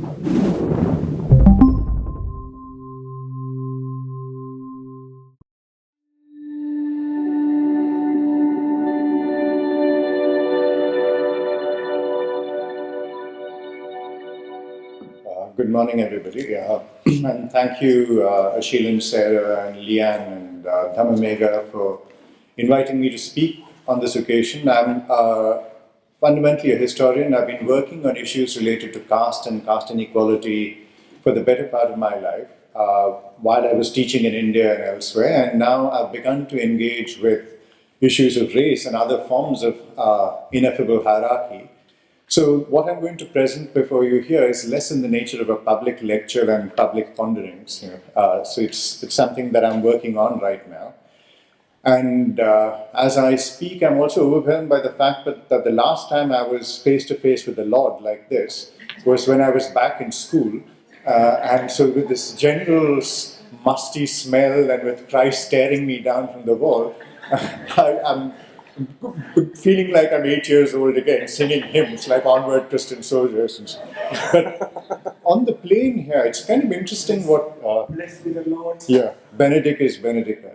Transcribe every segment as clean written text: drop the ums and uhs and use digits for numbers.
Good morning, everybody. And thank you, Ashil, Sarah, and Leanne, and Dhamamega for inviting me to speak on this occasion. I'm fundamentally a historian. I've been working on issues related to caste and caste inequality for the better part of my life while I was teaching in India and elsewhere. And now I've begun to engage with issues of race and other forms of ineffable hierarchy. So what I'm going to present before you here is less in the nature of a public lecture and public ponderings. So it's something that I'm working on right now. And as I speak, I'm also overwhelmed by the fact that the last time I was face to face with the Lord like this was when I was back in school. And so with this general musty smell and with Christ staring me down from the wall, I'm feeling like I'm 8 years old again, singing hymns like Onward Christian Soldiers. And so. But on the plane here, it's kind of interesting what... Blessed be the Lord. Yeah, Benedict is Benedica.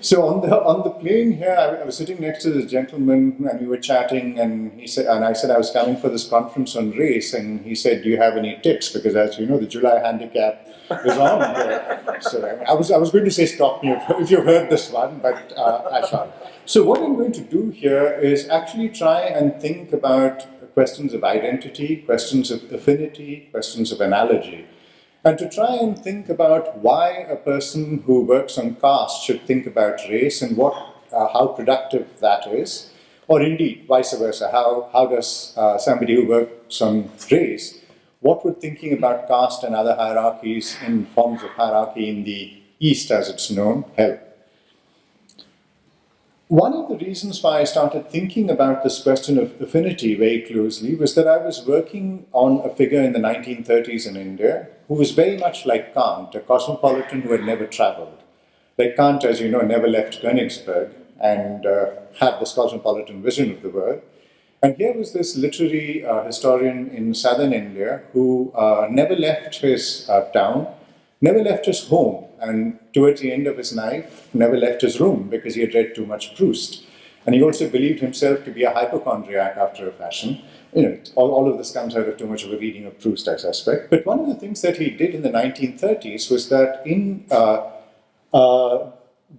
So on the plane here, I was sitting next to this gentleman and we were chatting, and he said, and I said I was coming for this conference on race, and he said, "Do you have any tips?" Because as you know, the July handicap is on here. So I was going to say stop me if you've heard this one, but I shan't. So what I'm going to do here is actually try and think about questions of identity, questions of affinity, questions of analogy, and to try and think about why a person who works on caste should think about race and how productive that is, or indeed vice versa. How does somebody who works on race, what would thinking about caste and other hierarchies in forms of hierarchy in the East, as it's known, help? One of the reasons why I started thinking about this question of affinity very closely was that I was working on a figure in the 1930s in India who was very much like Kant, a cosmopolitan who had never traveled. Like Kant, as you know, never left Königsberg and had this cosmopolitan vision of the world. And here was this literary historian in southern India who never left his town, never left his home, and towards the end of his life, never left his room because he had read too much Proust. And he also believed himself to be a hypochondriac after a fashion. All of this comes out of too much of a reading of Proust, I suspect. But one of the things that he did in the 1930s was that in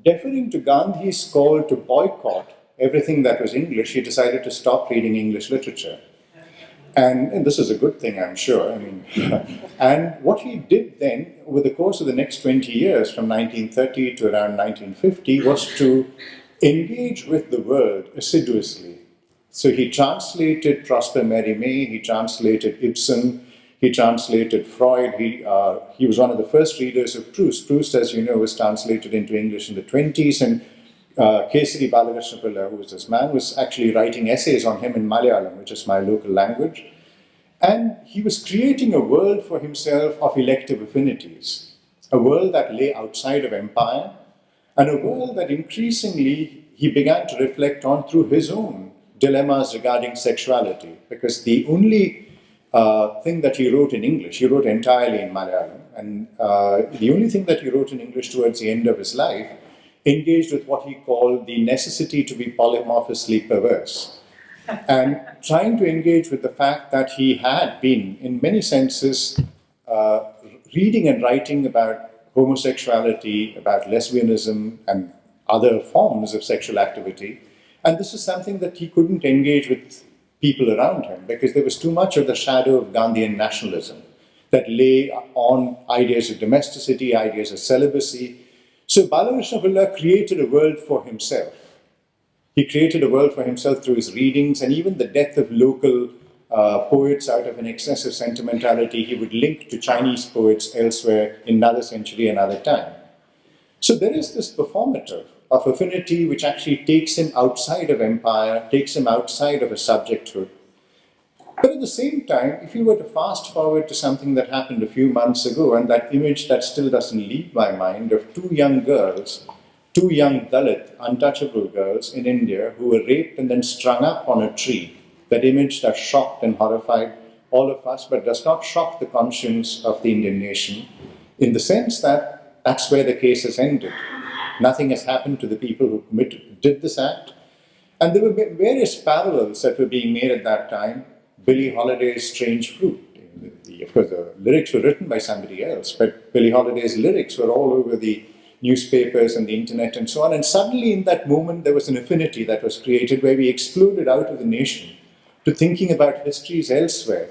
deferring to Gandhi's call to boycott everything that was English, he decided to stop reading English literature. And this is a good thing, I'm sure. And what he did then, over the course of the next 20 years, from 1930 to around 1950, was to engage with the world assiduously. So he translated Prosper Mérimée, he translated Ibsen, he translated Freud. He was one of the first readers of Proust. Proust, as you know, was translated into English in the 20s, and Kesari Balakrishna, who was this man, was actually writing essays on him in Malayalam, which is my local language. And he was creating a world for himself of elective affinities, a world that lay outside of empire, and a world that increasingly he began to reflect on through his own dilemmas regarding sexuality. Because the only thing that he wrote in English, he wrote entirely in Malayalam, and the only thing that he wrote in English towards the end of his life engaged with what he called the necessity to be polymorphously perverse, and trying to engage with the fact that he had been, in many senses, reading and writing about homosexuality, about lesbianism, and other forms of sexual activity. And this is something that he couldn't engage with people around him because there was too much of the shadow of Gandhian nationalism that lay on ideas of domesticity, ideas of celibacy. So Balakrishna created a world for himself. He created a world for himself through his readings, and even the death of local poets out of an excessive sentimentality, he would link to Chinese poets elsewhere in another century, another time. So there is this performative of affinity which actually takes him outside of empire, takes him outside of a subjecthood. But at the same time, if you were to fast forward to something that happened a few months ago, and that image that still doesn't leave my mind of two young girls, two young Dalit, untouchable girls in India who were raped and then strung up on a tree, that image that shocked and horrified all of us, but does not shock the conscience of the Indian nation, in the sense that that's where the case has ended. Nothing has happened to the people who did this act. And there were various parallels that were being made at that time. Billie Holiday's Strange Fruit. Of course, the lyrics were written by somebody else, but Billie Holiday's lyrics were all over the newspapers and the internet and so on. And suddenly in that moment, there was an affinity that was created where we exploded out of the nation to thinking about histories elsewhere.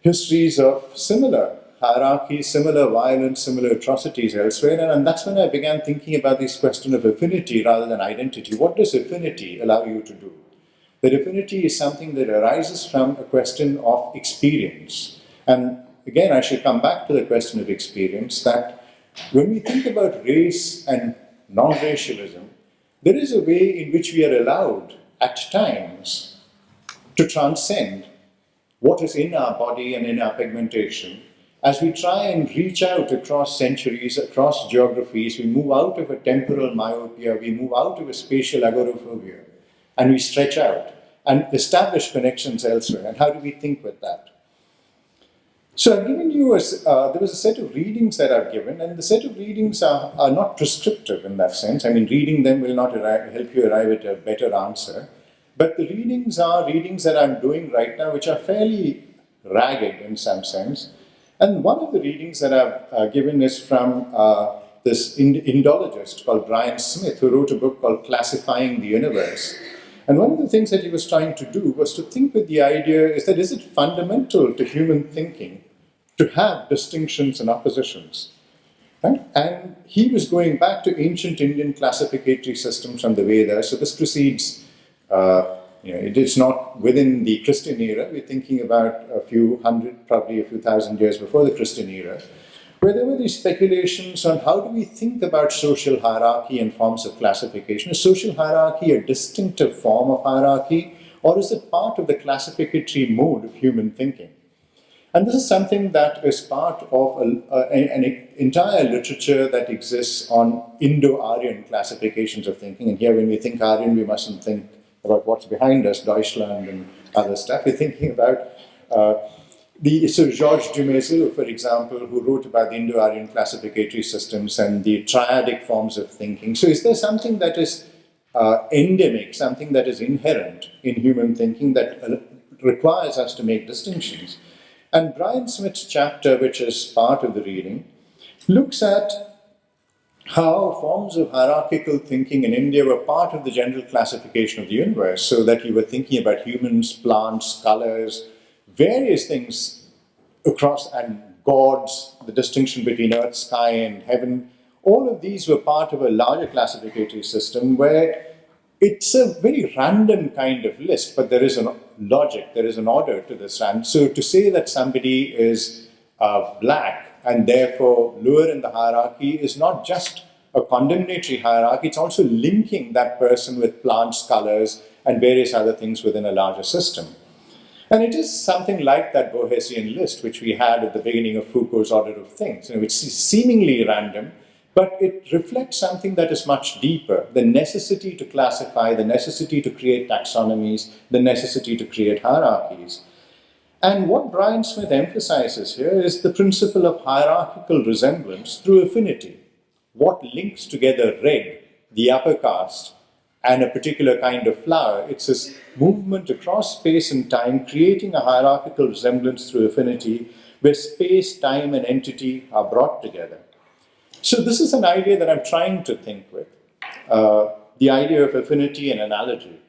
Histories of similar hierarchies, similar violence, similar atrocities elsewhere. And that's when I began thinking about this question of affinity rather than identity. What does affinity allow you to do? That affinity is something that arises from a question of experience. And again, I should come back to the question of experience, that when we think about race and non-racialism, there is a way in which we are allowed at times to transcend what is in our body and in our pigmentation. As we try and reach out across centuries, across geographies, we move out of a temporal myopia, we move out of a spatial agoraphobia, and we stretch out and establish connections elsewhere. And how do we think with that? So I've given you, there was a set of readings that I've given, and the set of readings are not prescriptive in that sense. I mean, reading them will not help you arrive at a better answer. But the readings are readings that I'm doing right now, which are fairly ragged in some sense. And one of the readings that I've given is from this Indologist called Brian Smith, who wrote a book called Classifying the Universe. And one of the things that he was trying to do was to think with the idea is it fundamental to human thinking to have distinctions and oppositions? Right? And he was going back to ancient Indian classificatory systems from the Vedas. So this precedes, it is not within the Christian era. We're thinking about a few hundred, probably a few thousand years before the Christian era, where there were these speculations on how do we think about social hierarchy and forms of classification. Is social hierarchy a distinctive form of hierarchy, or is it part of the classificatory mode of human thinking? And this is something that is part of an entire literature that exists on Indo-Aryan classifications of thinking. And here when we think Aryan, we mustn't think about what's behind us, Deutschland and other stuff. We're thinking about Georges Dumézil, for example, who wrote about the Indo-Aryan classificatory systems and the triadic forms of thinking. So is there something that is endemic, something that is inherent in human thinking that requires us to make distinctions? And Brian Smith's chapter, which is part of the reading, looks at how forms of hierarchical thinking in India were part of the general classification of the universe, so that you were thinking about humans, plants, colors, various things across, and gods, the distinction between earth, sky, and heaven. All of these were part of a larger classificatory system where it's a very random kind of list, but there is a logic, there is an order to this. And so to say that somebody is black and therefore lower in the hierarchy is not just a condemnatory hierarchy, it's also linking that person with plants, colors, and various other things within a larger system. And it is something like that Bohesian list, which we had at the beginning of Foucault's Order of Things, which is seemingly random, but it reflects something that is much deeper, the necessity to classify, the necessity to create taxonomies, the necessity to create hierarchies. And what Brian Smith emphasizes here is the principle of hierarchical resemblance through affinity. What links together red, the upper caste, and a particular kind of flower? It's this movement across space and time, creating a hierarchical resemblance through affinity, where space, time, and entity are brought together. So this is an idea that I'm trying to think with, the idea of affinity and analogy.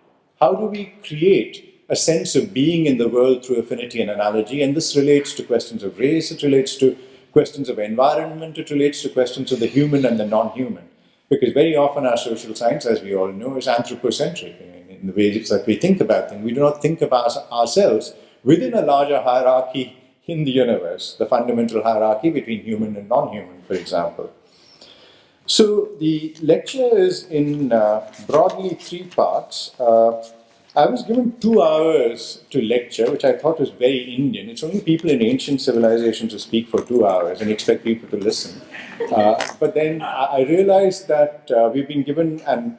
How do we create a sense of being in the world through affinity and analogy? And this relates to questions of race, it relates to questions of environment, it relates to questions of the human and the non-human. Because very often our social science, as we all know, is anthropocentric in the ways that we think about things. We do not think about ourselves within a larger hierarchy in the universe, the fundamental hierarchy between human and non-human, for example. So the lecture is in broadly 3 parts. I was given 2 hours to lecture, which I thought was very Indian. It's only people in ancient civilizations who speak for 2 hours and expect people to listen. But then I realized that we've been given, and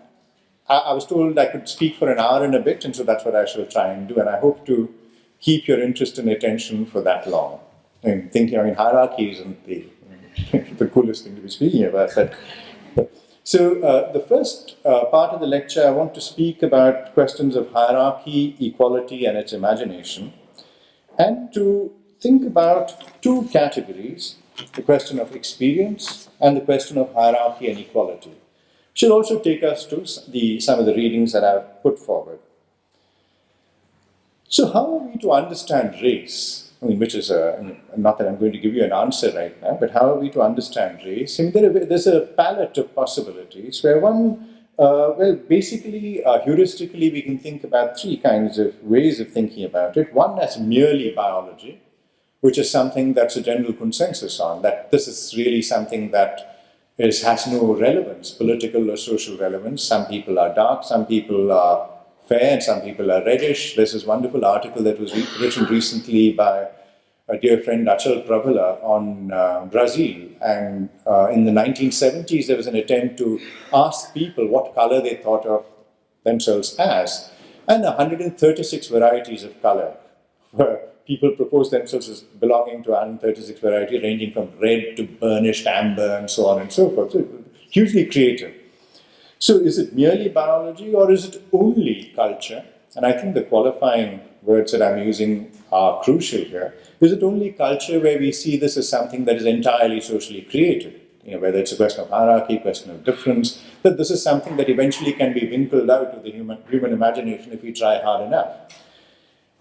I was told I could speak for an hour and a bit, and so that's what I shall try and do. And I hope to keep your interest and attention for that long. Hierarchy isn't the coolest thing to be speaking about. So the first part of the lecture, I want to speak about questions of hierarchy, equality, and its imagination, and to think about two categories, the question of experience and the question of hierarchy and equality. Should also take us to some of the readings that I've put forward. So how are we to understand race? Which is, not that I'm going to give you an answer right now, but how are we to understand race? There's a palette of possibilities where basically, heuristically, we can think about three kinds of ways of thinking about it. One as merely biology, which is something that's a general consensus on, that this is really something that has no relevance, political or social relevance. Some people are dark, some people are fair, and some people are reddish. There's this wonderful article that was written recently by a dear friend Achal Pravala on Brazil. And in the 1970s, there was an attempt to ask people what color they thought of themselves as. And 136 varieties of color were people proposed themselves as belonging to 136 varieties, ranging from red to burnished amber and so on and so forth. So hugely creative. So is it merely biology or is it only culture? And I think the qualifying words that I'm using are crucial here. Is it only culture where we see this as something that is entirely socially created? Whether it's a question of hierarchy, question of difference, that this is something that eventually can be winkled out of the human imagination if we try hard enough.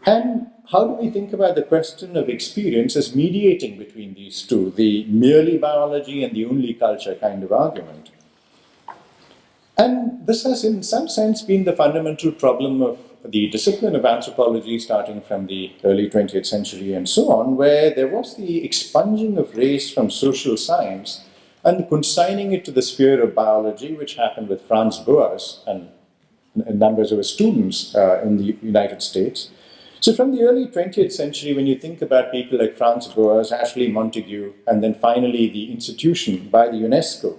And how do we think about the question of experience as mediating between these two, the merely biology and the only culture kind of argument? And this has, in some sense, been the fundamental problem of the discipline of anthropology starting from the early 20th century and so on, where there was the expunging of race from social science and consigning it to the sphere of biology, which happened with Franz Boas and numbers of his students in the United States. So from the early 20th century, when you think about people like Franz Boas, Ashley Montagu, and then finally the institution by the UNESCO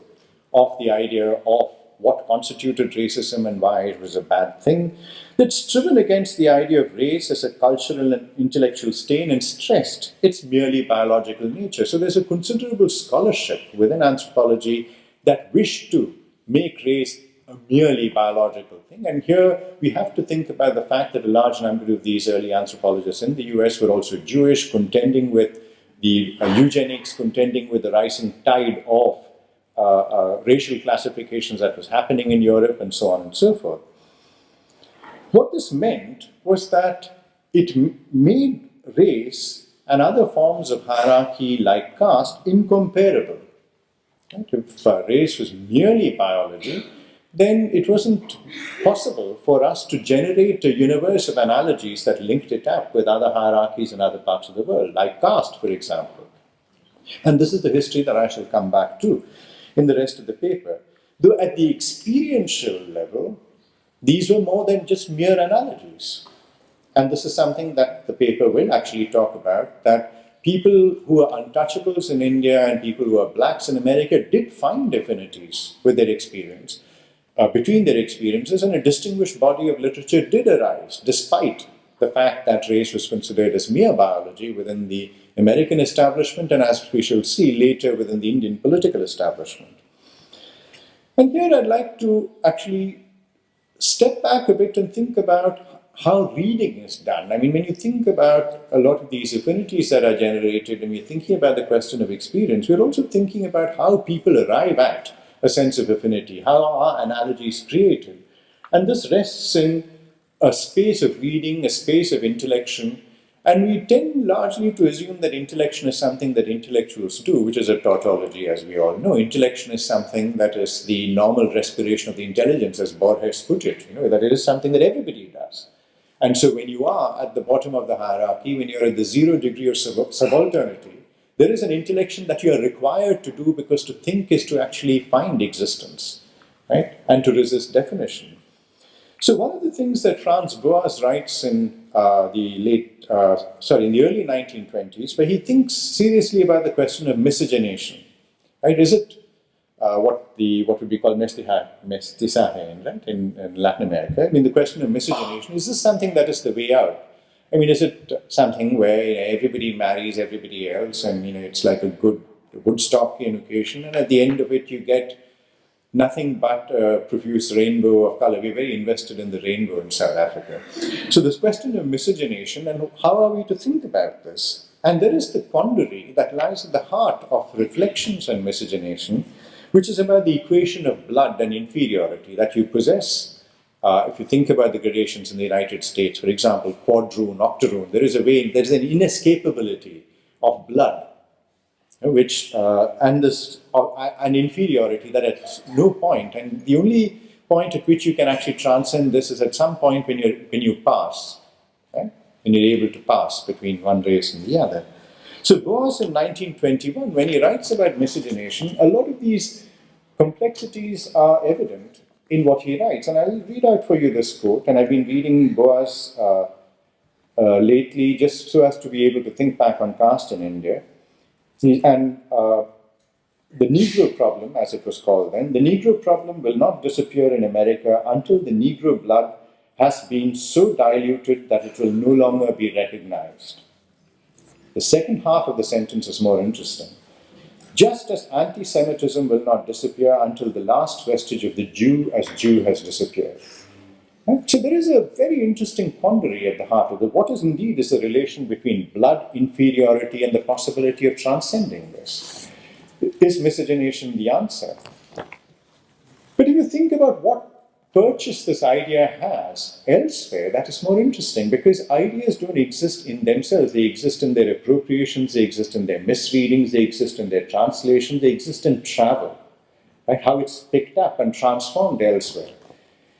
of the idea of what constituted racism and why it was a bad thing, that's striven against the idea of race as a cultural and intellectual stain and stressed its merely biological nature. So there's a considerable scholarship within anthropology that wished to make race a merely biological thing. And here we have to think about the fact that a large number of these early anthropologists in the US were also Jewish, contending with the eugenics, contending with the rising tide of racial classifications that was happening in Europe and so on and so forth. What this meant was that it made race and other forms of hierarchy like caste incomparable. Right? If race was merely biology, then it wasn't possible for us to generate a universe of analogies that linked it up with other hierarchies in other parts of the world, like caste, for example. And this is the history that I shall come back to in the rest of the paper. Though at the experiential level, these were more than just mere analogies. And this is something that the paper will actually talk about, that people who are untouchables in India and people who are blacks in America did find affinities with their experience, between their experiences, and a distinguished body of literature did arise, despite the fact that race was considered as mere biology within the American establishment, and as we shall see later within the Indian political establishment. And here I'd like to actually step back a bit and think about how reading is done. I mean, when you think about a lot of these affinities that are generated, and we're thinking about the question of experience, we're also thinking about how people arrive at a sense of affinity, how are analogies created. And this rests in a space of reading, a space of intellection, and we tend largely to assume that intellection is something that intellectuals do, which is a tautology, as we all know. Intellection is something that is the normal respiration of the intelligence, as Borges put it, that it is something that everybody does. And so when you are at the bottom of the hierarchy, when you're at the 0 degree of subalternity, there is an intellection that you are required to do, because to think is to actually find existence, right? And to resist definition. So one of the things that Franz Boas writes in in the early 1920s, where he thinks seriously about the question of miscegenation, right? Is it what would be called mestizaje, right, in Latin America? I mean, the question of miscegenation, is this something that is the way out? I mean, is it something where everybody marries everybody else, and it's like a good Woodstockian occasion, and at the end of it you get nothing but a profuse rainbow of color? We're very invested in the rainbow in South Africa. So this question of miscegenation, and how are we to think about this? And there is the quandary that lies at the heart of reflections on miscegenation, which is about the equation of blood and inferiority that you possess. If you think about the gradations in the United States, for example, quadroon, octoroon, there is an inescapability of blood, which and this an inferiority that at no point, and the only point at which you can actually transcend this is at some point when you pass, right? When you're able to pass between one race and the other. So Boas in 1921, when he writes about miscegenation, a lot of these complexities are evident in what he writes. And I'll read out for you this quote, and I've been reading Boas lately just so as to be able to think back on caste in India. And the Negro problem, as it was called then, the Negro problem will not disappear in America until the Negro blood has been so diluted that it will no longer be recognized. The second half of the sentence is more interesting. Just as anti-Semitism will not disappear until the last vestige of the Jew as Jew has disappeared. So there is a very interesting quandary at the heart of it. What is indeed is the relation between blood inferiority and the possibility of transcending this? Is miscegenation the answer? But if you think about what purchase this idea has elsewhere, that is more interesting, because ideas don't exist in themselves. They exist in their appropriations, they exist in their misreadings, they exist in their translation, they exist in travel, right? How it's picked up and transformed elsewhere.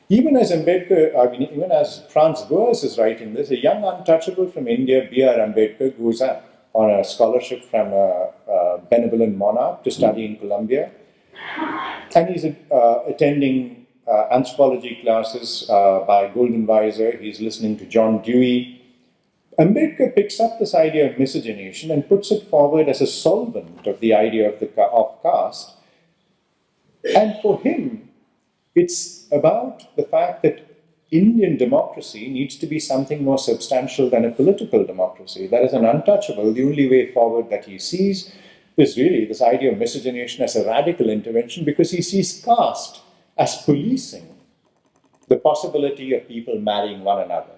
Even as even as Franz Boas is writing this, a young untouchable from India, B.R. Ambedkar, goes up on a scholarship from a benevolent monarch to study in Columbia. And he's attending anthropology classes by Golden Weiser. He's listening to John Dewey. Ambedkar picks up this idea of miscegenation and puts it forward as a solvent of the idea of caste. And for him, it's about the fact that Indian democracy needs to be something more substantial than a political democracy. That is an untouchable. The only way forward that he sees is really this idea of miscegenation as a radical intervention, because he sees caste as policing the possibility of people marrying one another.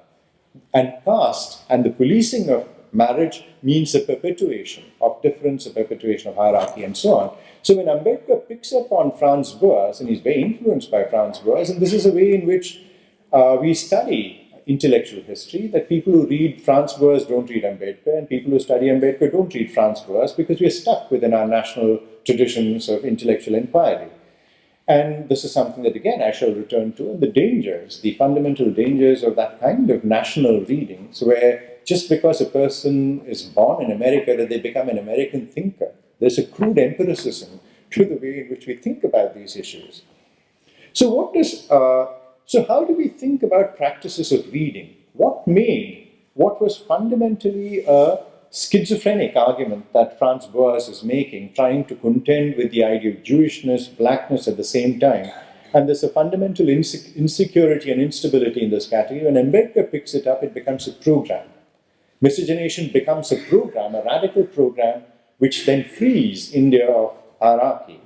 And caste and the policing of marriage means a perpetuation of difference, a perpetuation of hierarchy, and so on. So when Ambedkar picks up on Franz Boas, and he's very influenced by Franz Boas, and this is a way in which we study intellectual history, that people who read Franz Boas don't read Ambedkar, and people who study Ambedkar don't read Franz Boas, because we're stuck within our national traditions of intellectual inquiry. And this is something that, again, I shall return to, and the dangers, the fundamental dangers of that kind of national reading, so where just because a person is born in America that they become an American thinker. There's a crude empiricism to the way in which we think about these issues. So so how do we think about practices of reading? What was fundamentally a schizophrenic argument that Franz Boas is making, trying to contend with the idea of Jewishness, blackness at the same time. And there's a fundamental insecurity and instability in this category. When Ambedkar picks it up, it becomes a program. Miscegenation becomes a program, a radical program, which then frees India of hierarchy.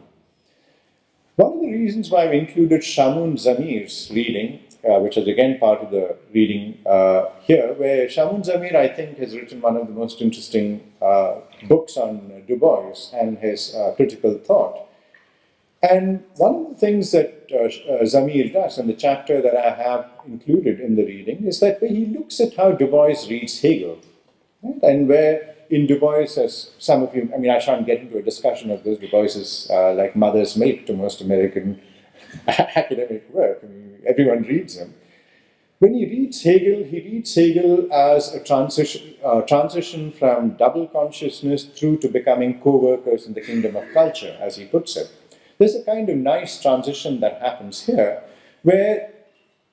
One of the reasons why I've included Shamoun Zamir's reading, which is again part of the reading here, where Shamoun Zamir, I think, has written one of the most interesting books on Du Bois and his critical thought. And one of the things that Zamir does in the chapter that I have included in the reading is that where he looks at how Du Bois reads Hegel, right? And where in Du Bois, as some of you, I mean, I shan't get into a discussion of this. Du Bois is like mother's milk to most American academic work. I mean, everyone reads him. When he reads Hegel as a transition from double consciousness through to becoming co-workers in the kingdom of culture, as he puts it. There's a kind of nice transition that happens here, where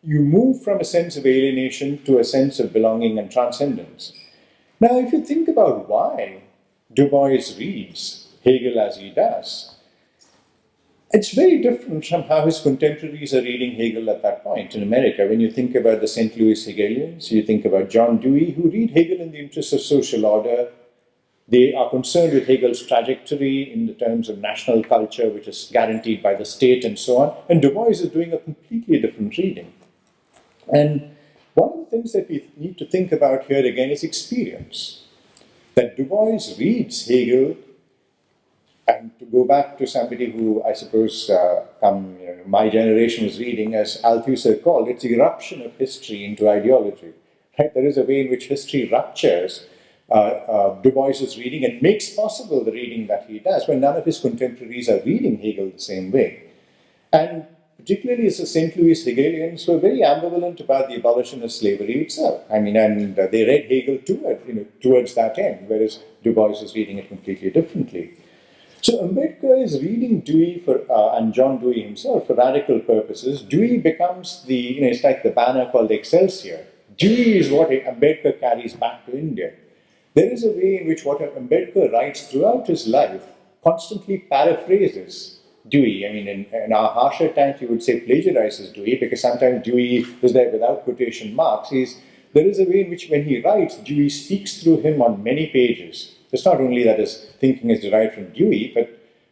you move from a sense of alienation to a sense of belonging and transcendence. Now, if you think about why Du Bois reads Hegel as he does, It's very different from how his contemporaries are reading Hegel at that point in America. When you think about the St. Louis Hegelians, you think about John Dewey, who read Hegel in the interest of social order. They are concerned with Hegel's trajectory in the terms of national culture, which is guaranteed by the state and so on. And Du Bois is doing a completely different reading. And one of the things that we need to think about here again is experience. That Du Bois reads Hegel, and to go back to somebody who I suppose my generation was reading, as Althusser called, it's eruption of history into ideology. Right? There is a way in which history ruptures Du Bois's reading and makes possible the reading that he does, when none of his contemporaries are reading Hegel the same way. And particularly as the St. Louis Hegelians were very ambivalent about the abolition of slavery itself. I mean, and they read Hegel towards that end, whereas Du Bois is reading it completely differently. So Ambedkar is reading Dewey and John Dewey himself for radical purposes. Dewey becomes it's like the banner called Excelsior. Dewey is what Ambedkar carries back to India. There is a way in which what Ambedkar writes throughout his life constantly paraphrases Dewey. I mean, in our harsher times, you would say plagiarizes Dewey, because sometimes Dewey is there without quotation marks. There is a way in which when he writes, Dewey speaks through him on many pages. It's not only that his thinking is derived from Dewey, but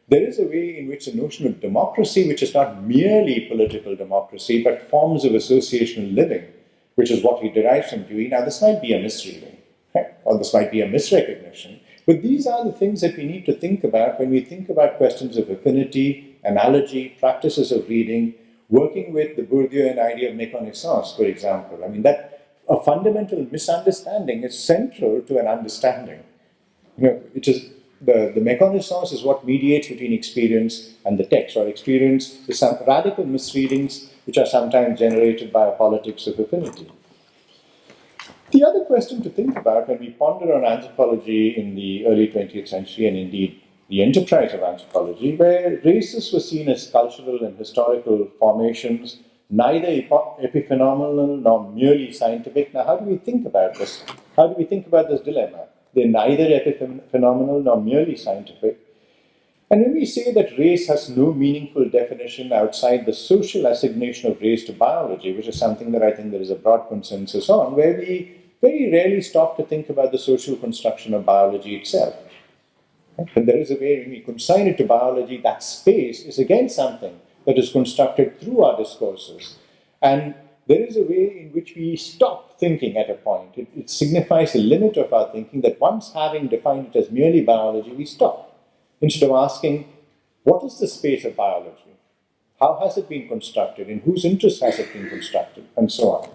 there is a way in which the notion of democracy, which is not merely political democracy, but forms of associational living, which is what he derives from Dewey. Now, this might be a misreading, right? Or this might be a misrecognition, but these are the things that we need to think about when we think about questions of affinity, analogy, practices of reading, working with the Bourdieuian idea of méconnaissance, for example. I mean, that a fundamental misunderstanding is central to an understanding. It is the méconnaissance is what mediates between experience and the text, or experience is some radical misreadings which are sometimes generated by a politics of affinity. The other question to think about when we ponder on anthropology in the early 20th century, and indeed the enterprise of anthropology, where races were seen as cultural and historical formations, neither epiphenomenal nor merely scientific. Now, how do we think about this? How do we think about this dilemma? They're neither epiphenomenal nor merely scientific. And when we say that race has no meaningful definition outside the social assignation of race to biology, which is something that I think there is a broad consensus on, where we very rarely stop to think about the social construction of biology itself. But there is a way when we consign it to biology, that space is again something that is constructed through our discourses. And there is a way in which we stop thinking at a point. It signifies the limit of our thinking, that once having defined it as merely biology, we stop. Instead of asking, what is the space of biology? How has it been constructed? In whose interest has it been constructed? And so on.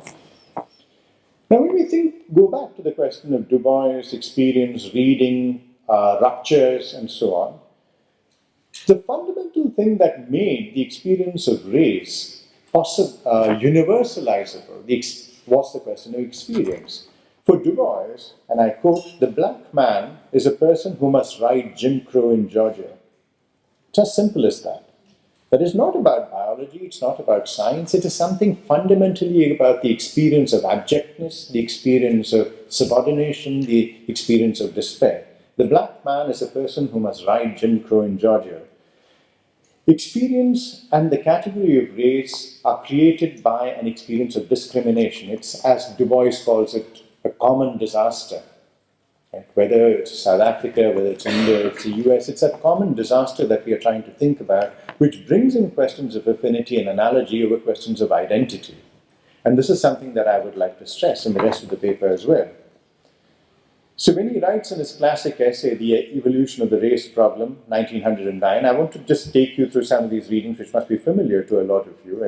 Now, when we go back to the question of Du Bois, experience, reading, ruptures, and so on, the fundamental thing that made the experience of race universalizable was the question of experience. For Du Bois, and I quote, "The black man is a person who must ride Jim Crow in Georgia." It's as simple as that. That is not about biology, it's not about science, it is something fundamentally about the experience of abjectness, the experience of subordination, the experience of despair. The black man is a person who must ride Jim Crow in Georgia. Experience and the category of race are created by an experience of discrimination. It's, as Du Bois calls it, a common disaster. Right? Whether it's South Africa, whether it's India, it's the US, it's a common disaster that we are trying to think about, which brings in questions of affinity and analogy over questions of identity. And this is something that I would like to stress in the rest of the paper as well. So when he writes in his classic essay, The Evolution of the Race Problem, 1909, I want to just take you through some of these readings which must be familiar to a lot of you.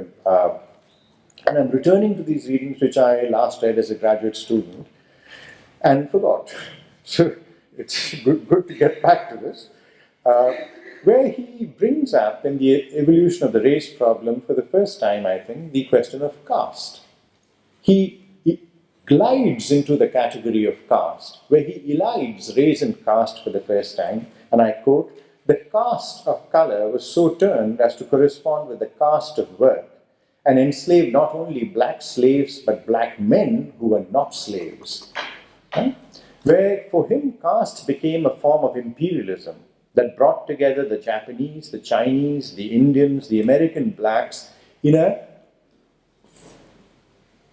And I'm returning to these readings which I last read as a graduate student and forgot. So it's good to get back to this, where he brings up in The Evolution of the Race Problem for the first time, I think, the question of caste. He glides into the category of caste, where he elides race and caste for the first time, and I quote, "The caste of color was so turned as to correspond with the caste of work, and enslaved not only black slaves, but black men who were not slaves." Right? Where for him caste became a form of imperialism, that brought together the Japanese, the Chinese, the Indians, the American blacks in a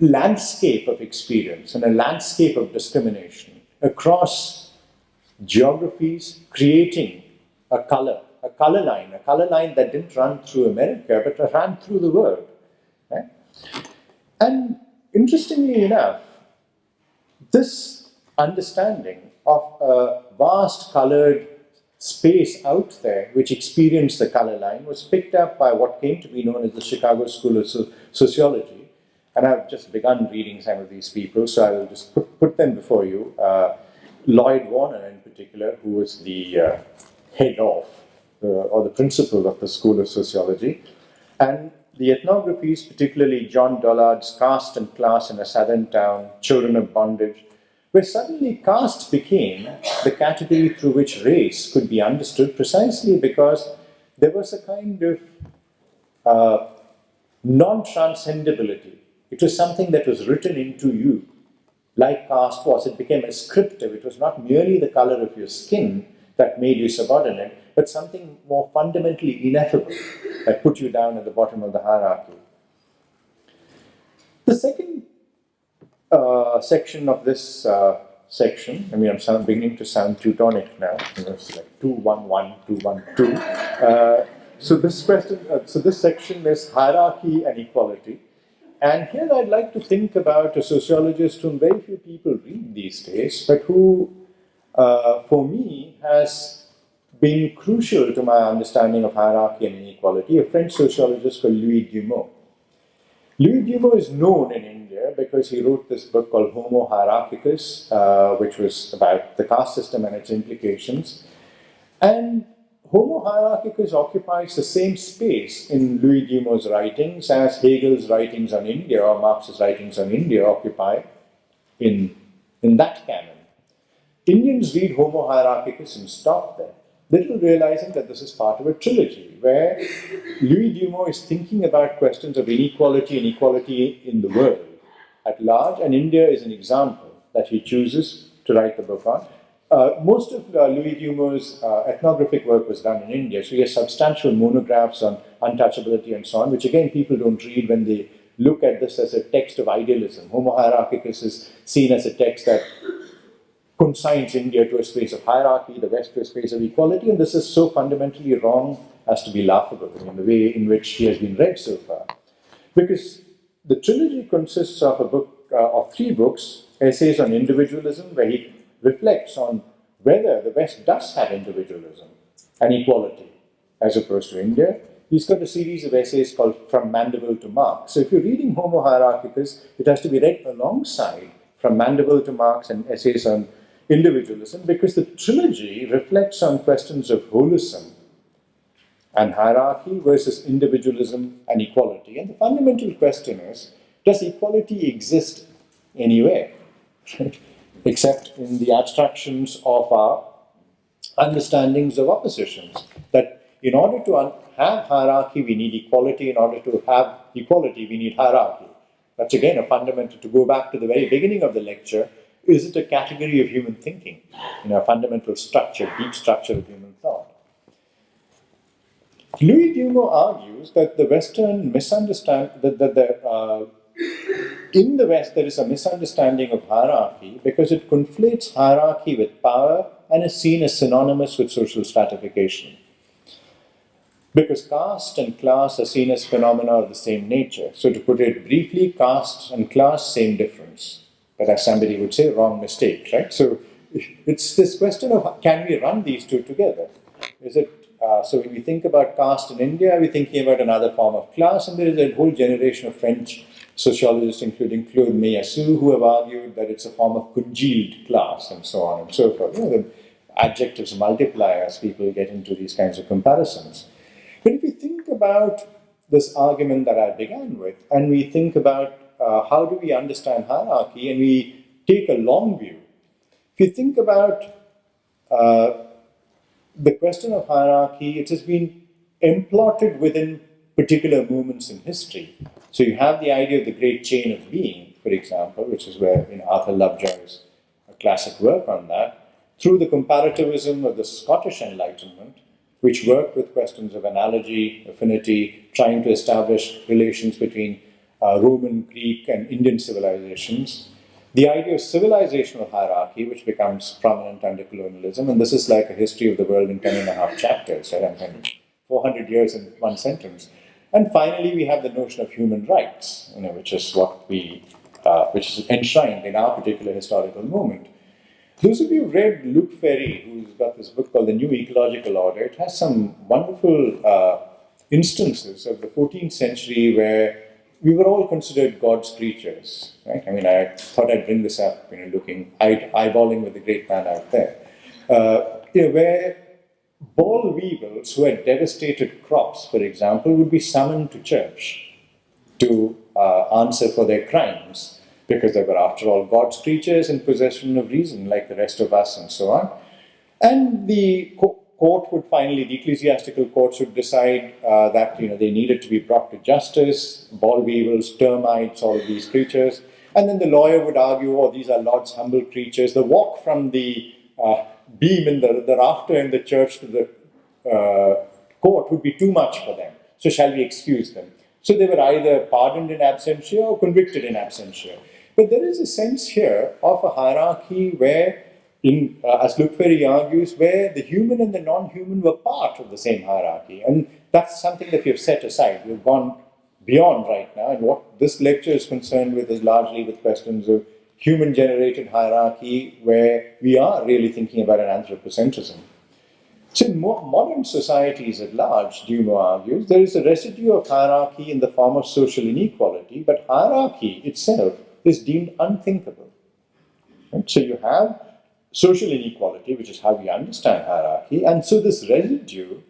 landscape of experience and a landscape of discrimination across geographies, creating a color line that didn't run through America, but ran through the world. Right? And interestingly enough, this understanding of a vast colored space out there which experienced the color line was picked up by what came to be known as the Chicago School of Sociology. And I've just begun reading some of these people, so I will just put them before you. Lloyd Warner in particular, who was the head of, or the principal of the School of Sociology, and the ethnographies, particularly John Dollard's Caste and Class in a Southern Town, Children of Bondage, where suddenly caste became the category through which race could be understood, precisely because there was a kind of non-transcendability. It was something that was written into you, like caste was. It became ascriptive. It was not merely the color of your skin that made you subordinate, but something more fundamentally ineffable that put you down at the bottom of the hierarchy. The second section of this section, I mean, I'm beginning to sound Teutonic now. It's like 2-1-1, 2-1-2. So this section is hierarchy and equality. And here I'd like to think about a sociologist whom very few people read these days, but who, for me, has been crucial to my understanding of hierarchy and inequality, a French sociologist called Louis Dumont. Louis Dumont is known in India because he wrote this book called Homo Hierarchicus, which was about the caste system and its implications. And Homo Hierarchicus occupies the same space in Louis Dumont's writings as Hegel's writings on India or Marx's writings on India occupy in that canon. Indians read Homo Hierarchicus and stop there, little realizing that this is part of a trilogy where Louis Dumont is thinking about questions of inequality and equality in the world at large, and India is an example that he chooses to write the book on. Most of Louis Dumont's ethnographic work was done in India, so he has substantial monographs on untouchability and so on, which again people don't read when they look at this as a text of idealism. Homo Hierarchicus is seen as a text that consigns India to a space of hierarchy, the West to a space of equality, and this is so fundamentally wrong as to be laughable in the way in which he has been read so far. Because the trilogy consists of a book of 3 books, essays on individualism, where he reflects on whether the West does have individualism and equality as opposed to India. He's got a series of essays called From Mandeville to Marx. So if you're reading Homo Hierarchicus, it has to be read alongside From Mandeville to Marx and essays on individualism, because the trilogy reflects on questions of holism and hierarchy versus individualism and equality. And the fundamental question is, does equality exist anywhere? Except in the abstractions of our understandings of oppositions. That in order to have hierarchy, we need equality. In order to have equality, we need hierarchy. That's again a fundamental, to go back to the very beginning of the lecture, is it a category of human thinking? A fundamental structure, deep structure of human thought. Louis Dumont argues that the Western in the West, there is a misunderstanding of hierarchy because it conflates hierarchy with power and is seen as synonymous with social stratification. Because caste and class are seen as phenomena of the same nature. So to put it briefly, caste and class, same difference. But as somebody would say, wrong mistake, right? So it's this question of, can we run these two together? Is it so when we think about caste in India, we're thinking about another form of class, and there is a whole generation of French sociologists, including Claude Meillassoux, who have argued that it's a form of congealed class, and so on and so forth. The adjectives multiply as people get into these kinds of comparisons. But if we think about this argument that I began with, and we think about how do we understand hierarchy, and we take a long view, if you think about the question of hierarchy, it has been implanted within particular moments in history. So you have the idea of the great chain of being, for example, which is where Arthur Lovejoy's classic work on that. through the comparativism of the Scottish Enlightenment, which worked with questions of analogy, affinity, trying to establish relations between Roman, Greek, and Indian civilizations. The idea of civilizational hierarchy, which becomes prominent under colonialism, and this is like a history of the world in 10.5 chapters, right? And 400 years in one sentence. And finally, we have the notion of human rights, which is which is enshrined in our particular historical moment. Those of you who read Luke Ferry, who's got this book called The New Ecological Order, it has some wonderful instances of the 14th century where we were all considered God's creatures. Right? I mean, I thought I'd bring this up, eyeballing with the great man out there, where boll weevils who had devastated crops, for example, would be summoned to church to answer for their crimes, because they were, after all, God's creatures in possession of reason, like the rest of us, and so on. And the court would finally, the ecclesiastical courts would decide that they needed to be brought to justice, boll weevils, termites, all of these creatures. And then the lawyer would argue, oh, these are Lord's humble creatures. The walk from the beam in the rafter in the church to the court would be too much for them. So shall we excuse them? So they were either pardoned in absentia or convicted in absentia. But there is a sense here of a hierarchy where, as Luke Ferry argues, where the human and the non-human were part of the same hierarchy. And that's something that we have set aside. We've gone beyond right now. And what this lecture is concerned with is largely with questions of human-generated hierarchy, where we are really thinking about an anthropocentrism. So in modern societies at large, Dumont argues, there is a residue of hierarchy in the form of social inequality, but hierarchy itself is deemed unthinkable. Right? So you have social inequality, which is how we understand hierarchy, and so this residue,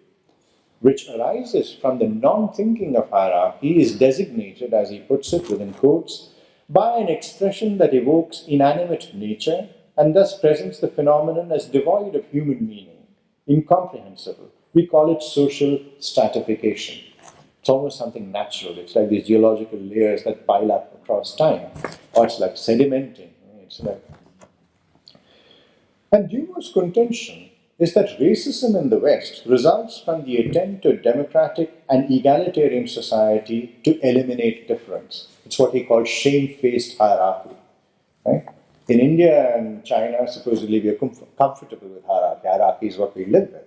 which arises from the non-thinking of hierarchy, is designated, as he puts it within quotes, by an expression that evokes inanimate nature and thus presents the phenomenon as devoid of human meaning, incomprehensible. We call it social stratification. It's almost something natural. It's like these geological layers that pile up across time. Or it's like sedimenting. And Dumont's contention is that racism in the West results from the attempt of democratic and egalitarian society to eliminate difference. It's what he calls shame-faced hierarchy. Right? In India and China, supposedly we are comfortable with hierarchy. Hierarchy is what we live with.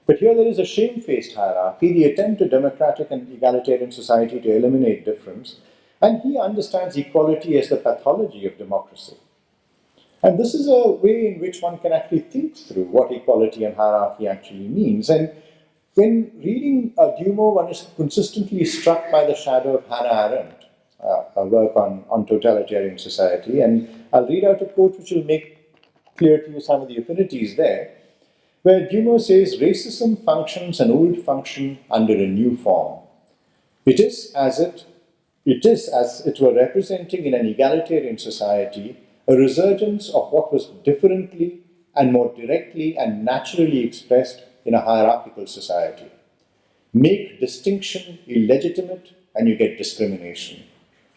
But here there is a shame-faced hierarchy, the attempt of democratic and egalitarian society to eliminate difference, and he understands equality as the pathology of democracy. And this is a way in which one can actually think through what equality and hierarchy actually means. And when reading Dumont, one is consistently struck by the shadow of Hannah Arendt, a work on totalitarian society. And I'll read out a quote which will make clear to you some of the affinities there, where Dumont says, racism functions an old function under a new form. It is as it were representing in an egalitarian society a resurgence of what was differently and more directly and naturally expressed in a hierarchical society. Make distinction illegitimate and you get discrimination.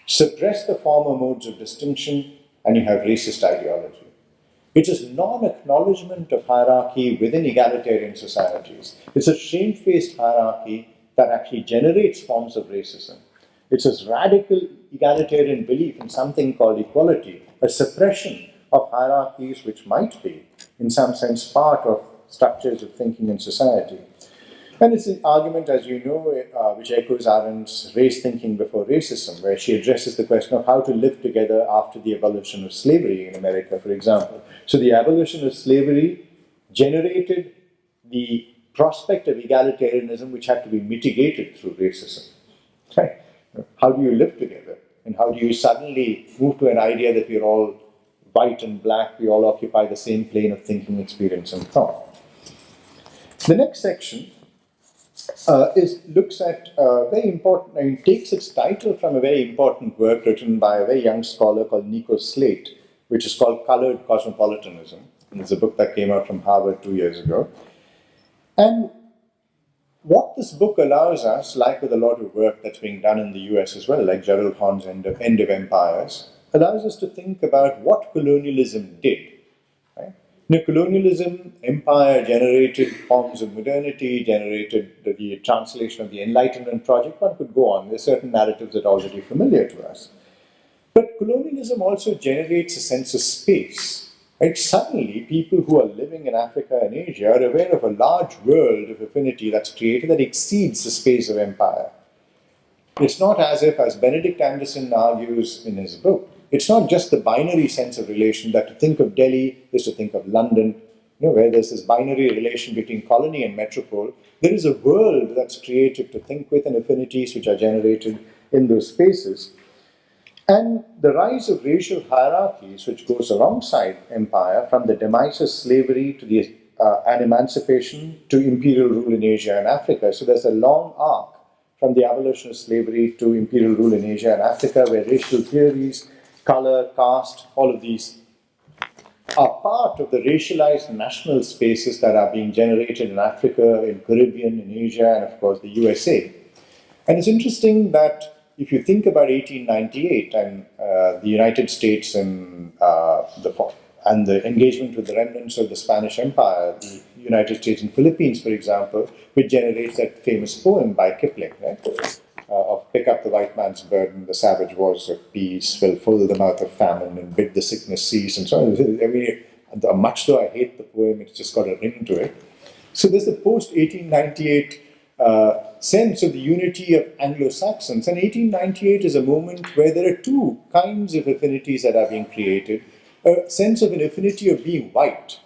Suppress the former modes of distinction and you have racist ideology. It is non-acknowledgement of hierarchy within egalitarian societies. It's a shame-faced hierarchy that actually generates forms of racism. It's this radical egalitarian belief in something called equality, a suppression of hierarchies which might be, in some sense, part of structures of thinking in society. And it's an argument, as you know, which echoes Arendt's Race Thinking Before Racism, where she addresses the question of how to live together after the abolition of slavery in America, for example. So the abolition of slavery generated the prospect of egalitarianism, which had to be mitigated through racism. Right? How do you live together? And how do you suddenly move to an idea that we're all white and black, we all occupy the same plane of thinking, experience, and thought? The next section looks at very important, takes its title from a very important work written by a very young scholar called Nico Slate, which is called Colored Cosmopolitanism. And it's a book that came out from Harvard 2 years ago. And what this book allows us, like with a lot of work that's being done in the US as well, like Gerald Horn's End of Empires, allows us to think about what colonialism did. Right? Colonialism, empire generated forms of modernity, generated the translation of the Enlightenment project. One could go on. There are certain narratives that are already familiar to us. But colonialism also generates a sense of space. Right? Suddenly, people who are living in Africa and Asia are aware of a large world of affinity that's created that exceeds the space of empire. It's not as if, as Benedict Anderson argues in his book, it's not just the binary sense of relation that to think of Delhi is to think of London, where there's this binary relation between colony and metropole. There is a world that's created to think with and affinities which are generated in those spaces. And the rise of racial hierarchies, which goes alongside empire, from the demise of slavery to the and emancipation to imperial rule in Asia and Africa. So there's a long arc from the abolition of slavery to imperial rule in Asia and Africa, where racial theories, color, caste, all of these are part of the racialized national spaces that are being generated in Africa, in Caribbean, in Asia, and of course the USA. And it's interesting that if you think about 1898 and the United States and the engagement with the remnants of the Spanish Empire, the United States and Philippines, for example, which generates that famous poem by Kipling, right? Of pick up the white man's burden, the savage wars of peace, fill full the mouth of famine, and bid the sickness cease, and so on. I mean, much though I hate the poem, it's just got a ring to it. So there's the post-1898 sense of the unity of Anglo-Saxons. And 1898 is a moment where there are two kinds of affinities that are being created. A sense of an affinity of being white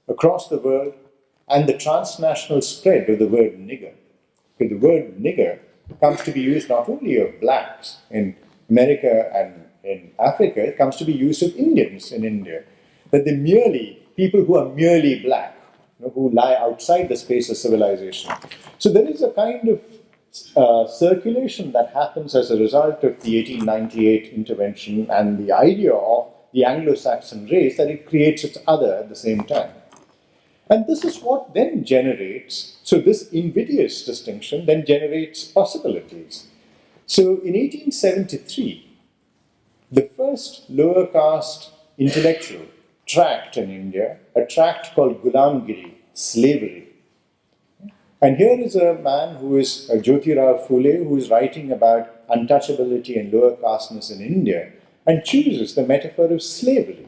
across the world, and the transnational spread of the word nigger. Because the word nigger comes to be used not only of blacks in America and in Africa, it comes to be used of Indians in India. That they're merely people who are merely black, who lie outside the space of civilization. So there is a kind of circulation that happens as a result of the 1898 intervention and the idea of the Anglo-Saxon race, that it creates its other at the same time. And this is what then generates, so this invidious distinction then generates possibilities. So in 1873, the first lower caste intellectual tract in India, a tract called Gulamgiri, slavery. And here is a man who is Jyotirao Phule, who is writing about untouchability and lower casteness in India, and chooses the metaphor of slavery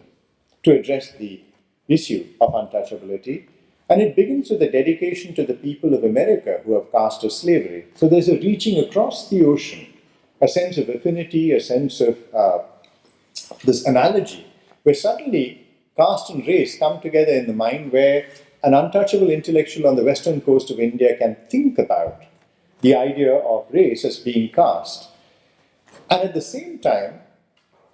to address the issue of untouchability. And it begins with a dedication to the people of America who have caste of slavery. So there's a reaching across the ocean, a sense of affinity, a sense of this analogy, where suddenly caste and race come together in the mind, where an untouchable intellectual on the western coast of India can think about the idea of race as being caste. And at the same time,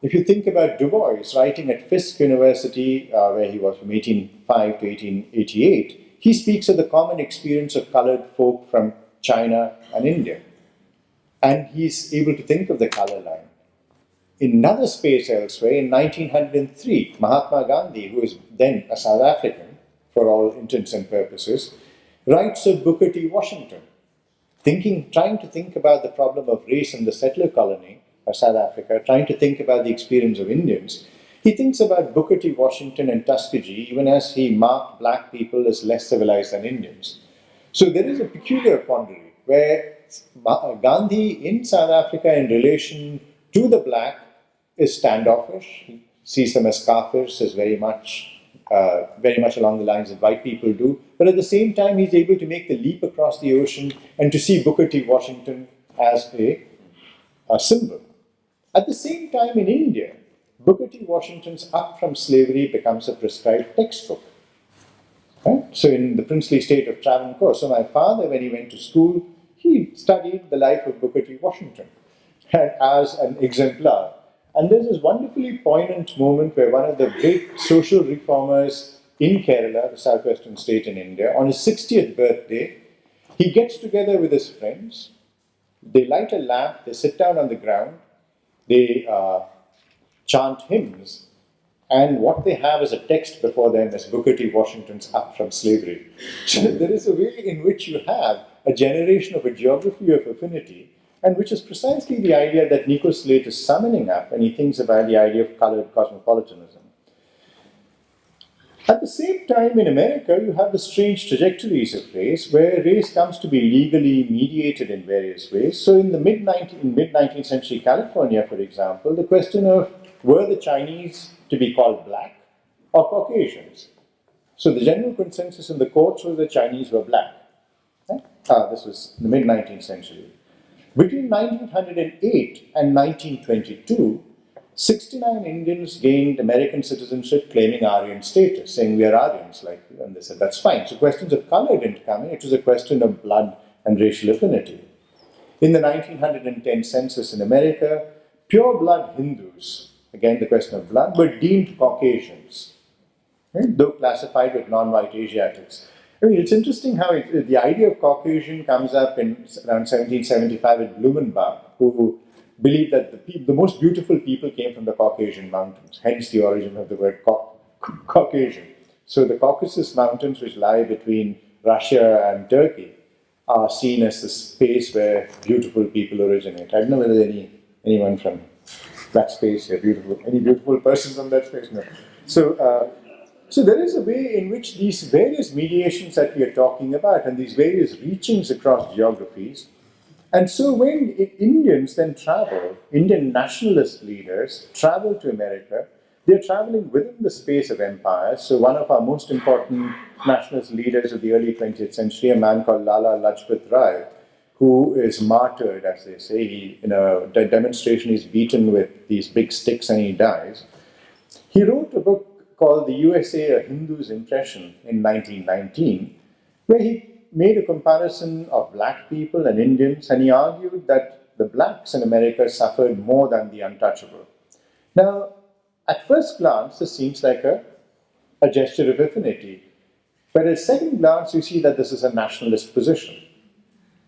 if you think about Du Bois writing at Fisk University, where he was from 1805 to 1888, he speaks of the common experience of colored folk from China and India. And he's able to think of the color line. In another space elsewhere, in 1903, Mahatma Gandhi, who is then a South African, for all intents and purposes, writes of Booker T. Washington, trying to think about the problem of race in the settler colony of South Africa, trying to think about the experience of Indians. He thinks about Booker T. Washington and Tuskegee, even as he marked black people as less civilized than Indians. So there is a peculiar quandary where Gandhi in South Africa in relation to the black is standoffish. He sees them as kafirs, as very much along the lines that white people do. But at the same time, he's able to make the leap across the ocean and to see Booker T. Washington as a symbol. At the same time, in India, Booker T. Washington's Up from Slavery becomes a prescribed textbook. Right? So in the princely state of Travancore, so my father, when he went to school, he studied the life of Booker T. Washington as an exemplar. And there's this wonderfully poignant moment where one of the great social reformers in Kerala, the southwestern state in India, on his 60th birthday, he gets together with his friends, they light a lamp, they sit down on the ground, they chant hymns, and what they have as a text before them is Booker T. Washington's Up from Slavery. So there is a way in which you have a generation of a geography of affinity, and which is precisely the idea that Nico Slate is summoning up when he thinks about the idea of colored cosmopolitanism. At the same time, in America, you have the strange trajectories of race, where race comes to be legally mediated in various ways. So, in the mid-19th century California, for example, the question of were the Chinese to be called black or Caucasians? So, the general consensus in the courts was the Chinese were black. Right? This was the mid-19th century. Between 1908 and 1922, 69 Indians gained American citizenship claiming Aryan status, saying we are Aryans, and they said that's fine. So questions of color didn't come in, it was a question of blood and racial affinity. In the 1910 census in America, pure blood Hindus, again the question of blood, were deemed Caucasians, right? Though classified with non-white Asiatics. I mean, it's interesting how the idea of Caucasian comes up in around 1775 with Blumenbach, who believed that the most beautiful people came from the Caucasian mountains, hence the origin of the word Caucasian. So the Caucasus Mountains, which lie between Russia and Turkey, are seen as the space where beautiful people originate. I don't know whether anyone from that space here, any beautiful person from that space? No. So there is a way in which these various mediations that we are talking about and these various reachings across geographies. And so when Indians then travel, Indian nationalist leaders travel to America, they're traveling within the space of empires. So one of our most important nationalist leaders of the early 20th century, a man called Lala Lajpat Rai, who is martyred, as they say. In a demonstration, he's beaten with these big sticks and he dies. He wrote a book called The USA, A Hindu's Impression in 1919, where he made a comparison of black people and Indians, and he argued that the blacks in America suffered more than the untouchable. Now, at first glance, this seems like a gesture of affinity, but at second glance, you see that this is a nationalist position.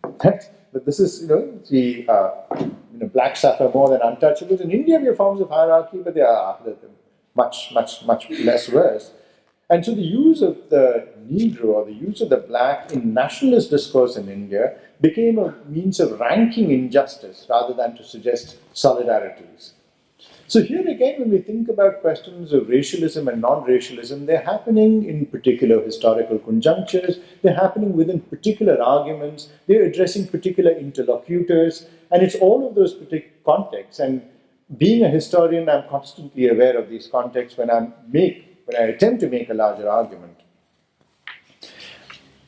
But this is, blacks suffer more than untouchables. In India, we have forms of hierarchy, but they are much less worse. And so the use of the Negro or the use of the black in nationalist discourse in India became a means of ranking injustice rather than to suggest solidarities. So here again, when we think about questions of racialism and non-racialism, they're happening in particular historical conjunctures, they're happening within particular arguments, they're addressing particular interlocutors, and it's all of those particular contexts. And being a historian, I'm constantly aware of these contexts when I attempt to make a larger argument.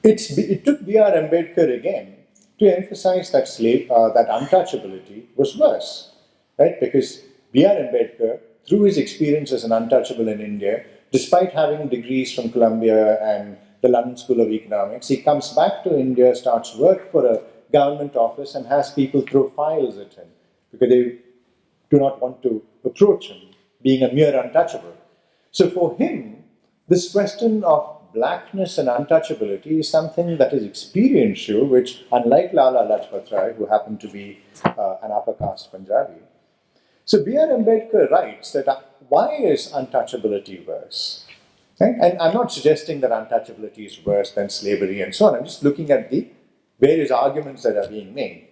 It took B.R. Ambedkar again to emphasize that that untouchability was worse, right? Because B.R. Ambedkar, through his experience as an untouchable in India, despite having degrees from Columbia and the London School of Economics, he comes back to India, starts work for a government office, and has people throw files at him because they do not want to approach him, being a mere untouchable. So for him, this question of blackness and untouchability is something that is experiential, which, unlike Lala Lajpat Rai, who happened to be an upper caste Punjabi. So B.R. Ambedkar writes that why is untouchability worse? Right? And I'm not suggesting that untouchability is worse than slavery and so on. I'm just looking at the various arguments that are being made.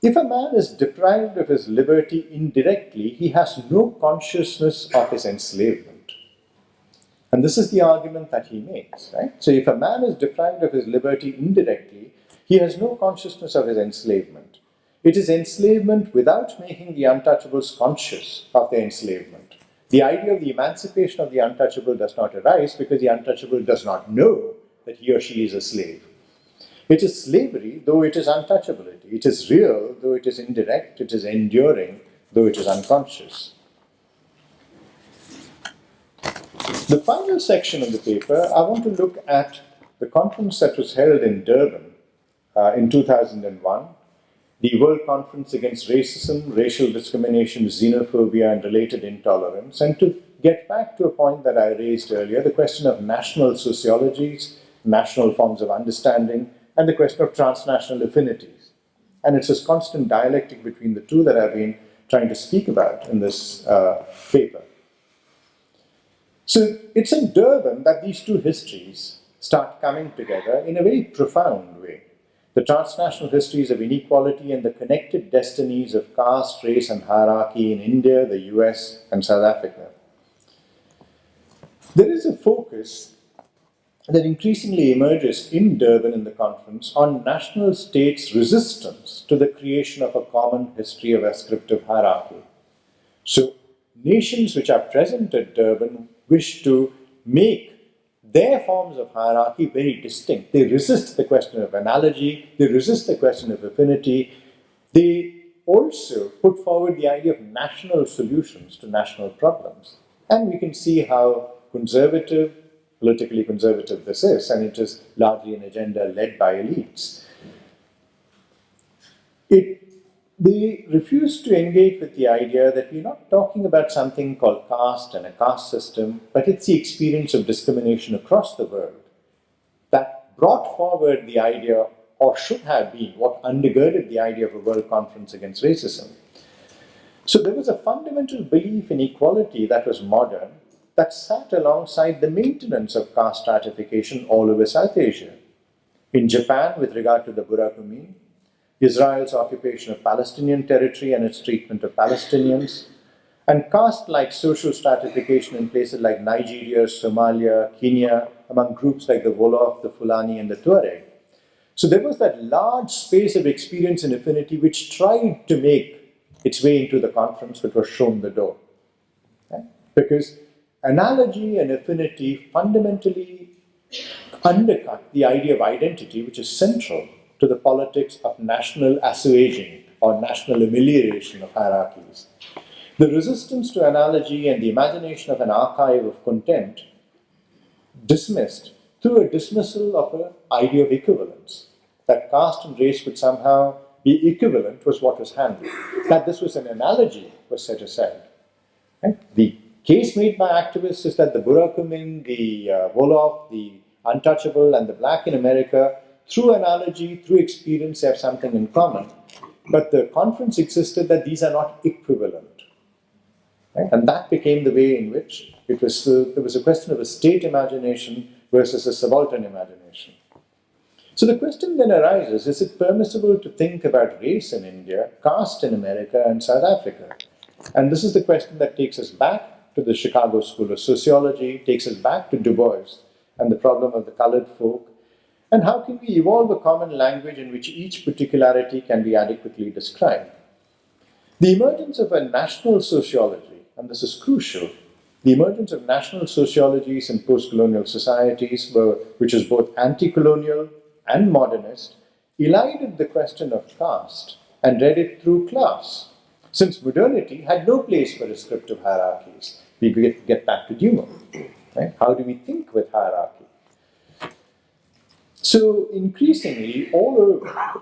If a man is deprived of his liberty indirectly, he has no consciousness of his enslavement. And this is the argument that he makes, right? So if a man is deprived of his liberty indirectly, he has no consciousness of his enslavement. It is enslavement without making the untouchables conscious of their enslavement. The idea of the emancipation of the untouchable does not arise because the untouchable does not know that he or she is a slave. It is slavery, though it is untouchability. It is real, though it is indirect. It is enduring, though it is unconscious. The final section of the paper, I want to look at the conference that was held in Durban in 2001, the World Conference Against Racism, Racial Discrimination, Xenophobia, and Related Intolerance, and to get back to a point that I raised earlier, the question of national sociologies, national forms of understanding, and the question of transnational affinities. And it's this constant dialectic between the two that I've been trying to speak about in this paper. So it's in Durban that these two histories start coming together in a very profound way. The transnational histories of inequality and the connected destinies of caste, race, and hierarchy in India, the US, and South Africa. There is a focus that increasingly emerges in Durban in the conference on national states' resistance to the creation of a common history of ascriptive hierarchy. So, nations which are present at Durban wish to make their forms of hierarchy very distinct. They resist the question of analogy, they resist the question of affinity. They also put forward the idea of national solutions to national problems. And we can see how conservative, politically conservative this is, and it is largely an agenda led by elites. They refuse to engage with the idea that we're not talking about something called caste and a caste system, but it's the experience of discrimination across the world that brought forward the idea, or should have been, what undergirded the idea of a world conference against racism. So there was a fundamental belief in equality that was modern, that sat alongside the maintenance of caste stratification all over South Asia. In Japan, with regard to the Burakumin, Israel's occupation of Palestinian territory and its treatment of Palestinians, and caste-like social stratification in places like Nigeria, Somalia, Kenya, among groups like the Wolof, the Fulani, and the Tuareg. So there was that large space of experience and affinity which tried to make its way into the conference, but was shown the door. Okay? Because analogy and affinity fundamentally undercut the idea of identity, which is central to the politics of national assuaging or national amelioration of hierarchies. The resistance to analogy and the imagination of an archive of contempt dismissed through a dismissal of an idea of equivalence, that caste and race would somehow be equivalent was what was handled. That this was an analogy was set aside. Right? The case made by activists is that the Burakumin, the Wolof, the untouchable, and the black in America, through analogy, through experience, have something in common. But the conference insisted that these are not equivalent. Right? And that became the way in which there was a question of a state imagination versus a subaltern imagination. So the question then arises, is it permissible to think about race in India, caste in America, and South Africa? And this is the question that takes us back to the Chicago School of Sociology, takes us back to Du Bois and the problem of the colored folk. And how can we evolve a common language in which each particularity can be adequately described? The emergence of a national sociology, and this is crucial, the emergence of national sociologies in post-colonial societies, which is both anti-colonial and modernist, elided the question of caste and read it through class, since modernity had no place for descriptive hierarchies. We get back to Dumont. Right? How do we think with hierarchy? So increasingly, all over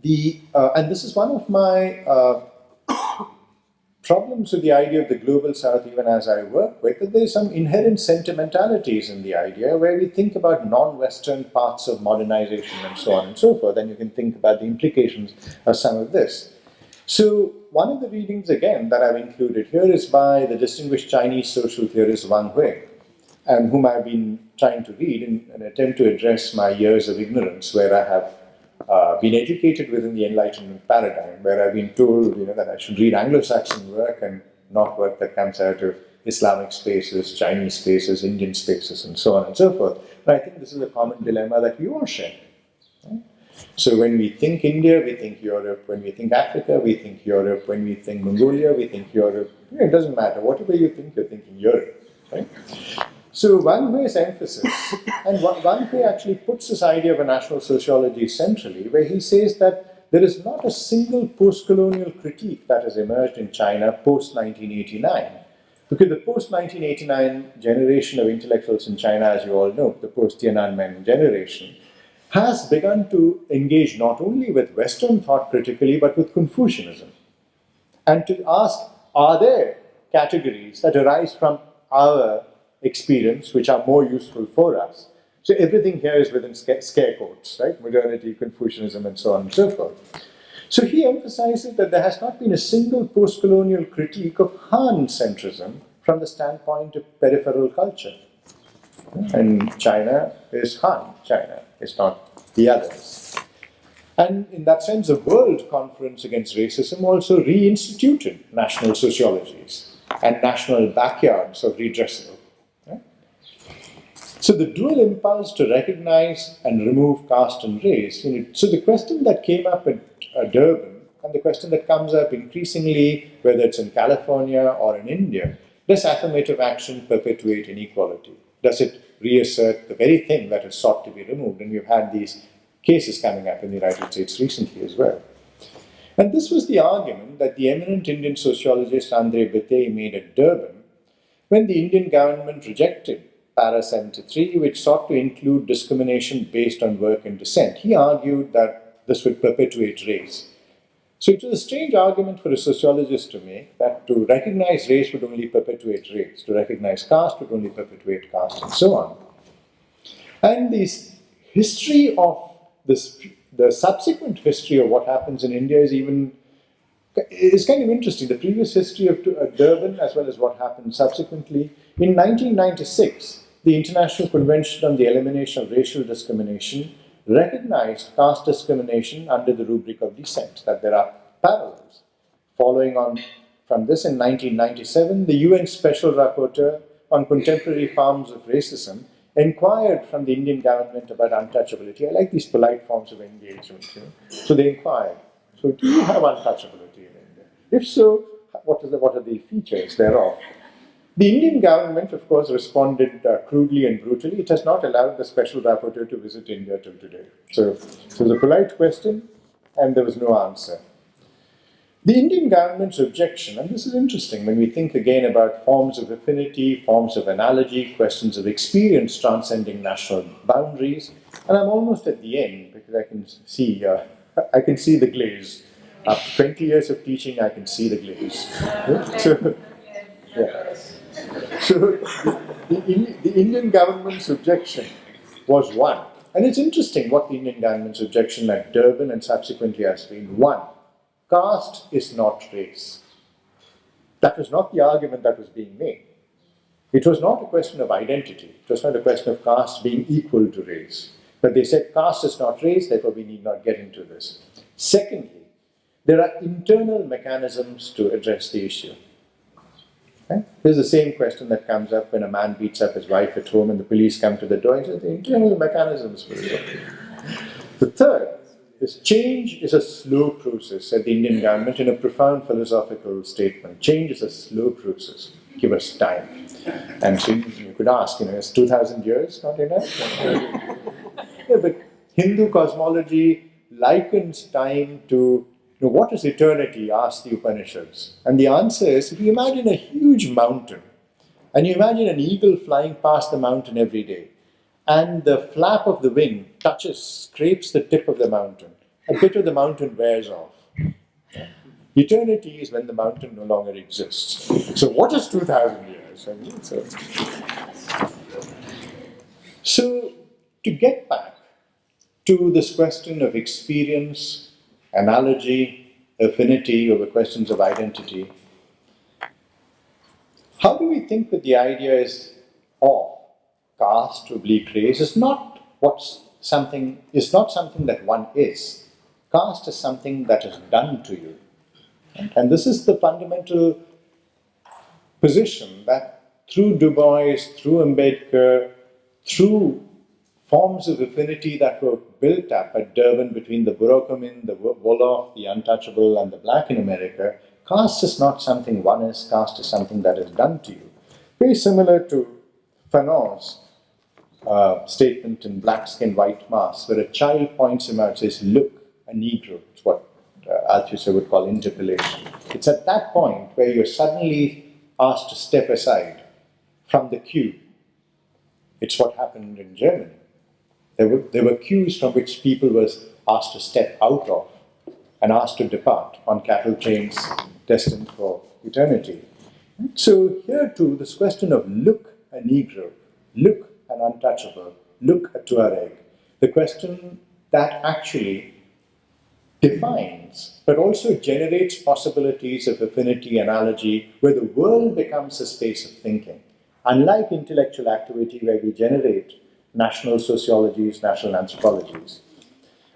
and this is one of my problems with the idea of the global south, even as I work with, that there's some inherent sentimentalities in the idea where we think about non-Western parts of modernization and so on and so forth, and you can think about the implications of some of this. So one of the readings, again, that I've included here is by the distinguished Chinese social theorist Wang Hui, and whom I've been trying to read in an attempt to address my years of ignorance, where I have been educated within the Enlightenment paradigm, where I've been told that I should read Anglo-Saxon work and not work that comes out of Islamic spaces, Chinese spaces, Indian spaces, and so on and so forth. And I think this is a common dilemma that we all share. Right? So when we think India, we think Europe. When we think Africa, we think Europe. When we think Mongolia, we think Europe. It doesn't matter. Whatever you think, you're thinking Europe. Right? So Wang Hui's emphasis, and Wang Hui actually puts this idea of a national sociology centrally, where he says that there is not a single post-colonial critique that has emerged in China post-1989. Because the post-1989 generation of intellectuals in China, as you all know, the post-Tiananmen generation, has begun to engage not only with Western thought critically, but with Confucianism. And to ask, are there categories that arise from our experience which are more useful for us? So everything here is within scare quotes, right? Modernity, Confucianism, and so on and so forth. So he emphasizes that there has not been a single post-colonial critique of Han centrism from the standpoint of peripheral culture. And China is Han, China is not the others. And in that sense, the World Conference Against Racism also reinstituted national sociologies and national backyards of redressal. Right? So the dual impulse to recognize and remove caste and race, so the question that came up at Durban, and the question that comes up increasingly, whether it's in California or in India, does affirmative action perpetuate inequality? Does it reassert the very thing that is sought to be removed? And we've had these cases coming up in the United States recently as well. And this was the argument that the eminent Indian sociologist Andre Bhate made at Durban when the Indian government rejected Para 73, which sought to include discrimination based on work and descent. He argued that this would perpetuate race. So it was a strange argument for a sociologist to make, that to recognize race would only perpetuate race, to recognize caste would only perpetuate caste, and so on. And this history of this, the subsequent history of what happens in India is kind of interesting. The previous history of Durban, as well as what happened subsequently. In 1996, the International Convention on the Elimination of Racial Discrimination recognized caste discrimination under the rubric of descent, that there are parallels. Following on from this, in 1997, the UN Special Rapporteur on Contemporary Forms of Racism inquired from the Indian government about untouchability. I like these polite forms of engagement. So they inquired, so do you have untouchability in India? If so, what are the features thereof? The Indian government, of course, responded crudely and brutally. It has not allowed the special rapporteur to visit India till today. So it was a polite question, and there was no answer. The Indian government's objection, and this is interesting when we think again about forms of affinity, forms of analogy, questions of experience transcending national boundaries, and I'm almost at the end because I can see the glaze. After 20 years of teaching, I can see the glaze. So the Indian government's objection was one. And it's interesting what the Indian government's objection at Durban and subsequently has been. One, caste is not race. That was not the argument that was being made. It was not a question of identity. It was not a question of caste being equal to race. But they said caste is not race, therefore we need not get into this. Secondly, there are internal mechanisms to address the issue. Okay? This is the same question that comes up when a man beats up his wife at home and the police come to the door. He says, the internal mechanisms for it. The third is change is a slow process, said the Indian government in a profound philosophical statement. Change is a slow process. Give us time. And so you could ask, is 2,000 years not enough? Yeah, but Hindu cosmology likens time to, what is eternity, asked the Upanishads. And the answer is, if you imagine a huge mountain, and you imagine an eagle flying past the mountain every day, and the flap of the wing scrapes the tip of the mountain, a bit of the mountain wears off. Eternity is when the mountain no longer exists. So what is 2,000 years? So to get back to this question of experience, analogy, affinity over questions of identity, how do we think that the idea is of caste, oblique race is not something that one is. Caste is something that is done to you. And this is the fundamental position that through Du Bois, through Ambedkar, through forms of affinity that were built up at Durban between the Burrokamin, the Wolof, the untouchable, and the black in America, caste is not something one is, caste is something that is done to you. Very similar to Fanon's statement in Black Skin, White Mask, where a child points him out and says, look, a Negro. It's what Althusser would call interpellation. It's at that point where you're suddenly asked to step aside from the queue. It's what happened in Germany. There were queues from which people were asked to step out of and asked to depart on cattle trains destined for eternity. So here too, this question of look a Negro, look an untouchable, look a Tuareg, the question that actually defines, but also generates possibilities of affinity, analogy, where the world becomes a space of thinking. Unlike intellectual activity where we generate national sociologies, national anthropologies.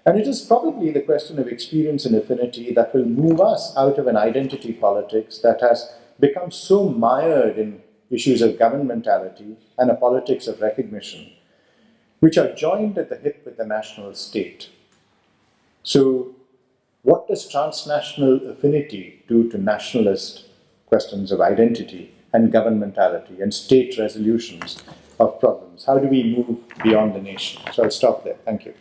And it is probably the question of experience and affinity that will move us out of an identity politics that has become so mired in issues of governmentality and a politics of recognition which are joined at the hip with the national state. So, what does transnational affinity do to nationalist questions of identity and governmentality and state resolutions of problems? How do we move beyond the nation? So I'll stop there. Thank you.